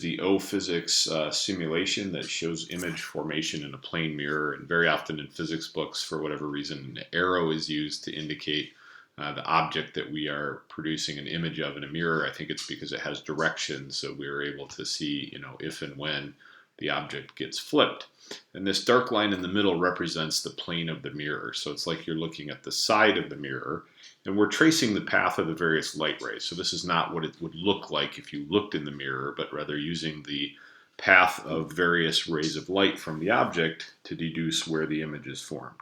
The oPhysics simulation that shows image formation in a plane mirror, and very often in physics books, for whatever reason, an arrow is used to indicate the object that we are producing an image of in a mirror. I think it's because it has direction, so we are able to see, if and when the object gets flipped. And this dark line in the middle represents the plane of the mirror. So it's like you're looking at the side of the mirror, and we're tracing the path of the various light rays. So this is not what it would look like if you looked in the mirror, but rather using the path of various rays of light from the object to deduce where the image is formed.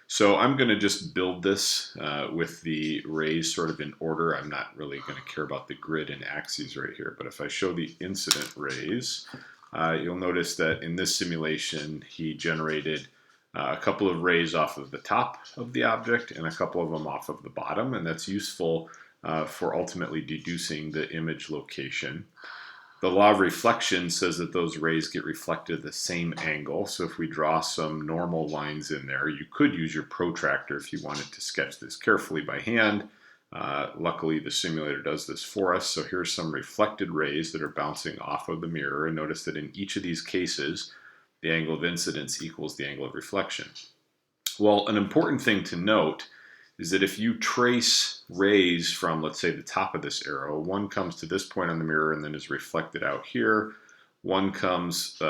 So I'm going to just build this with the rays sort of in order. I'm not really going to care about the grid and axes right here, but if I show the incident rays, you'll notice that in this simulation he generated a couple of rays off of the top of the object and a couple of them off of the bottom, and that's useful for ultimately deducing the image location. The law of reflection says that those rays get reflected at the same angle, so if we draw some normal lines in there, you could use your protractor if you wanted to sketch this carefully by hand. Luckily, the simulator does this for us. So here's some reflected rays that are bouncing off of the mirror, and notice that in each of these cases, the angle of incidence equals the angle of reflection. Well, an important thing to note is that if you trace rays from, let's say, the top of this arrow, one comes to this point on the mirror and then is reflected out here. One comes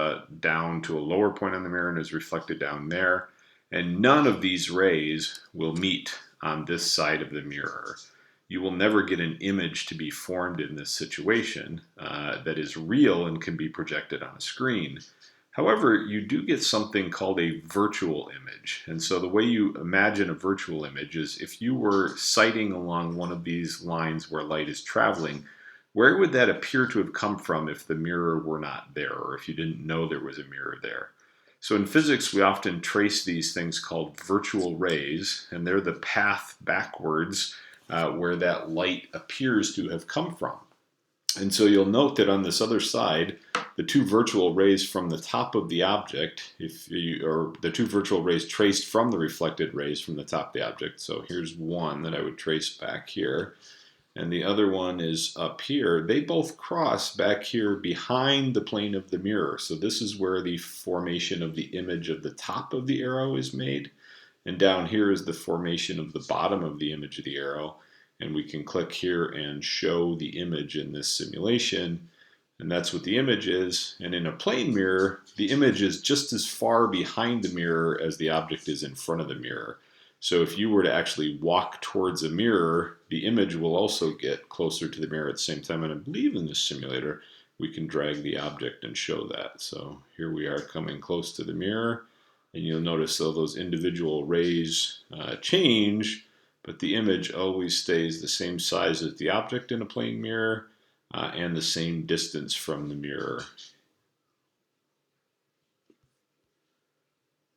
down to a lower point on the mirror and is reflected down there. And none of these rays will meet on this side of the mirror. You will never get an image to be formed in this situation that is real and can be projected on a screen. However, you do get something called a virtual image. And so the way you imagine a virtual image is if you were sighting along one of these lines where light is traveling, where would that appear to have come from if the mirror were not there, or if you didn't know there was a mirror there? So in physics, we often trace these things called virtual rays, and they're the path backwards where that light appears to have come from. And so you'll note that on this other side, the two virtual rays from the top of the object, or the two virtual rays traced from the reflected rays from the top of the object. So here's one that I would trace back here, and the other one is up here. They both cross back here behind the plane of the mirror. So this is where the formation of the image of the top of the arrow is made, and down here is the formation of the bottom of the image of the arrow. And we can click here and show the image in this simulation, and that's what the image is. And in a plane mirror, the image is just as far behind the mirror as the object is in front of the mirror. So if you were to actually walk towards a mirror, the image will also get closer to the mirror at the same time. And I believe in this simulator, we can drag the object and show that. So here we are coming close to the mirror, and you'll notice though those individual rays change, but the image always stays the same size as the object in a plane mirror and the same distance from the mirror.